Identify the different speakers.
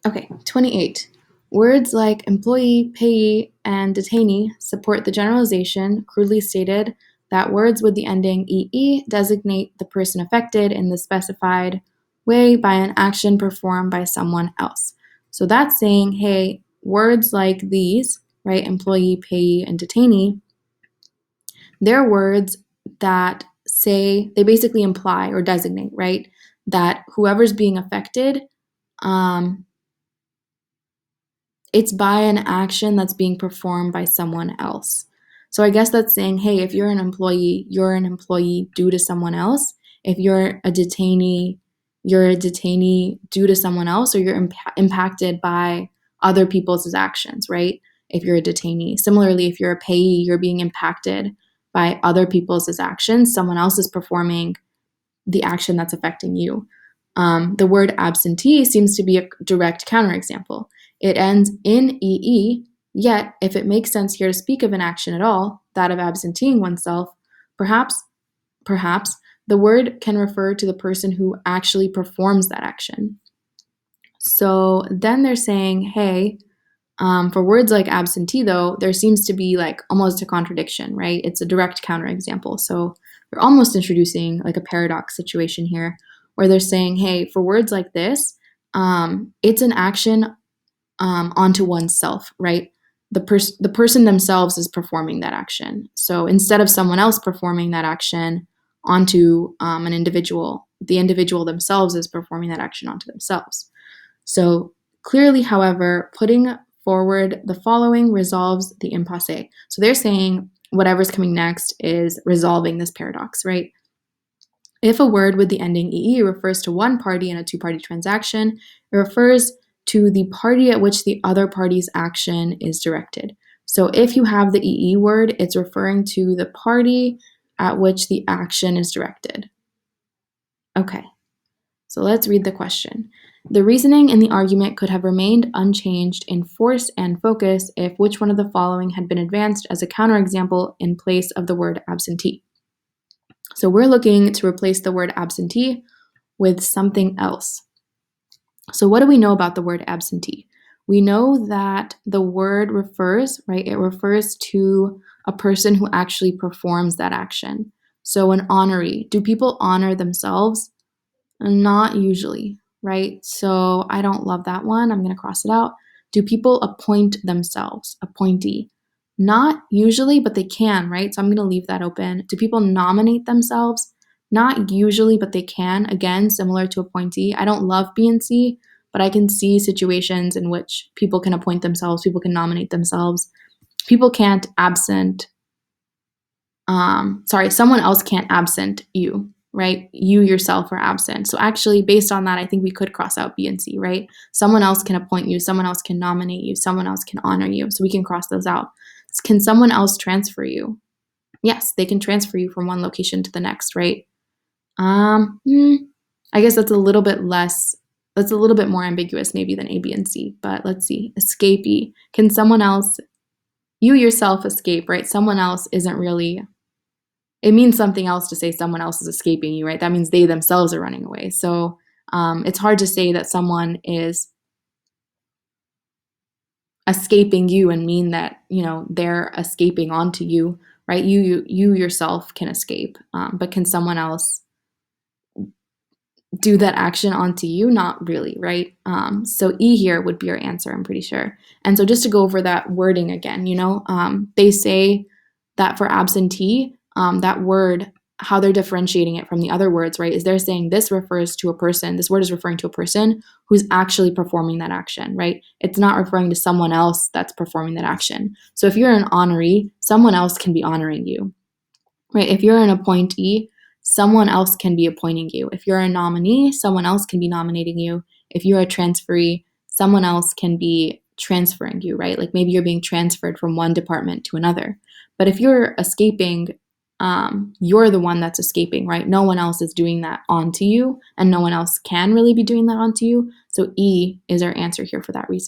Speaker 1: Okay, 28. Words like employee, payee, and detainee support the generalization, crudely stated, that words with the ending EE designate the person affected in the specified way by an action performed by someone else. So that's saying, hey, words like these, right, employee, payee, and detainee, they're words that say, they basically imply or designate, right, that whoever's being affected, it's by an action that's being performed by someone else. So I guess that's saying, hey, if you're an employee due to someone else. If you're a detainee due to someone else, or you're impacted by other people's actions, right? If you're a detainee. Similarly, if you're a payee, you're being impacted by other people's actions. Someone else is performing the action that's affecting you. The word absentee seems to be a direct counterexample. It ends in EE, yet if it makes sense here to speak of an action at all, that of absenteeing oneself, perhaps the word can refer to the person who actually performs that action. So then they're saying, hey, for words like absentee, though, there seems to be like almost a contradiction, right? It's a direct counterexample. So they're almost introducing like a paradox situation here, where they're saying, hey, for words like this, it's an action onto oneself, right? The person themselves is performing that action. So instead of someone else performing that action onto an individual, the individual themselves is performing that action onto themselves. So clearly, however, putting forward the following resolves the impasse. So they're saying whatever's coming next is resolving this paradox, right? If a word with the ending EE refers to one party in a two-party transaction, it refers to the party at which the other party's action is directed. So if you have the EE word, it's referring to the party at which the action is directed. Okay, so let's read the question. The reasoning in the argument could have remained unchanged in force and focus if which one of the following had been advanced as a counterexample in place of the word absentee. So we're looking to replace the word absentee with something else. So what do we know about the word absentee? We know that the word refers, right? It refers to a person who actually performs that action. So an honoree. Do people honor themselves? Not usually, right? So I don't love that one. I'm going to cross it out. Do people appoint themselves? Appointee. Not usually, but they can, right? So I'm going to leave that open. Do people nominate themselves? Not usually, but they can. Again, similar to appointee. I don't love B and C, but I can see situations in which people can appoint themselves, people can nominate themselves. People can't someone else can't absent you, right? You yourself are absent. So actually, based on that, I think we could cross out B and C, right? Someone else can appoint you, someone else can nominate you, someone else can honor you. So we can cross those out. Can someone else transfer you? Yes, they can transfer you from one location to the next, right? I guess that's a little bit more ambiguous maybe than A, B, and C, but let's see. Escapee. Can someone else, you yourself escape, right? Someone else isn't really, it means something else to say someone else is escaping you, right? That means they themselves are running away. So it's hard to say that someone is escaping you and mean that, they're escaping onto you, right? You yourself can escape, but can someone else do that action onto you? Not really, right? So E here would be our answer, I'm pretty sure. And so just to go over that wording again, they say that for absentee, that word, how they're differentiating it from the other words, right, is they're saying this refers to a person, this word is referring to a person who's actually performing that action, right? It's not referring to someone else that's performing that action. So if you're an honoree, someone else can be honoring you, right? If you're an appointee, someone else can be appointing you. If you're a nominee, someone else can be nominating you. If you're a transferee, someone else can be transferring you, right? Like maybe you're being transferred from one department to another. But if you're escaping, you're the one that's escaping, right? No one else is doing that onto you, and no one else can really be doing that onto you. So E is our answer here for that reason.